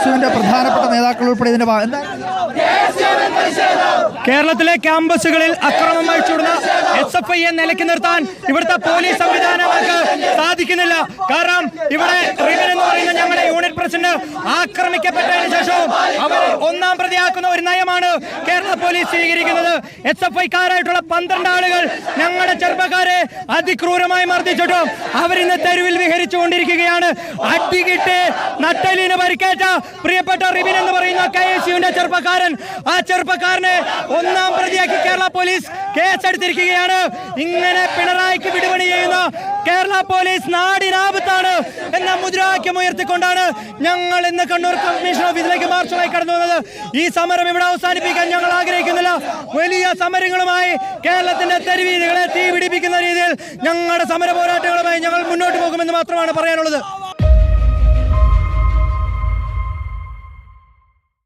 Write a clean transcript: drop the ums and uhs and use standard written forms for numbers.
KSUവിന്റെ പ്രധാനപ്പെട്ട നേതാക്കൾ ഉൾപ്പെടെ ഇതിന്റെ കേരളത്തിലെ ക്യാമ്പസുകളിൽ അക്രമം അഴിച്ചുവിടുന്ന SFIയെ നിലയ്ക്ക് നിർത്താൻ ഇവിടുത്തെ പോലീസ് സംവിധാനങ്ങൾക്ക് സാധിക്കുന്നില്ല. കാരണം ഇവിടെ റിബൻ എന്ന് പറയുന്ന ഞങ്ങളുടെ യൂണിറ്റ് പ്രസിഡന്റ് ആക്രമിക്കപ്പെട്ടതിന് ശേഷവും അവർ ഒന്നാം പ്രതിയാക്കുന്ന ഒരു നയമാണ് കേരള പോലീസ് സ്വീകരിക്കുന്നത്. SFIക്കാരായിട്ടുള്ള 12 ആളുകൾ ഞങ്ങളുടെ ചെറുപ്പക്കാരെ അതിക്രൂരമായി മർദ്ദിച്ചിട്ടും അവരിന്ന് തെരുവിൽ വിഹരിച്ചുകൊണ്ടിരിക്കുകയാണ്. അടികിട്ട് നട്ടലിന് പരിക്കേറ്റ പ്രിയപ്പെട്ട റിബിൻ എന്ന് പറയുന്ന KSUവിന്റെ ചെറുപ്പക്കാരൻ, ആ ചെറുപ്പക്കാരനെ ഒന്നാം പ്രതിയാക്കി കേരള പോലീസ് കേസെടുത്തിരിക്കുകയാണ്. ഇങ്ങനെ പിണറായിക്ക് വിടുപണി ചെയ്യുന്ന കേരള പോലീസ് നാടിനാപത്താണ് എന്ന മുദ്രാവാക്യം ഉയർത്തിക്കൊണ്ടാണ് ഞങ്ങൾ ഇന്ന് കണ്ണൂർ കമ്മീഷൻ ഓഫീസിലേക്ക് മാർച്ചുമായി കടന്നു വന്നത്. ഈ സമരം ഇവിടെ അവസാനിപ്പിക്കാൻ ഞങ്ങൾ ആഗ്രഹിക്കുന്നില്ല. വലിയ സമരങ്ങളുമായി കേരളത്തിന്റെ തെരുവീതികളെ തീ പിടിപ്പിക്കുന്ന രീതിയിൽ ഞങ്ങളുടെ സമര പോരാട്ടങ്ങളുമായി ഞങ്ങൾ മുന്നോട്ട് പോകുമെന്ന് മാത്രമാണ് പറയാനുള്ളത്.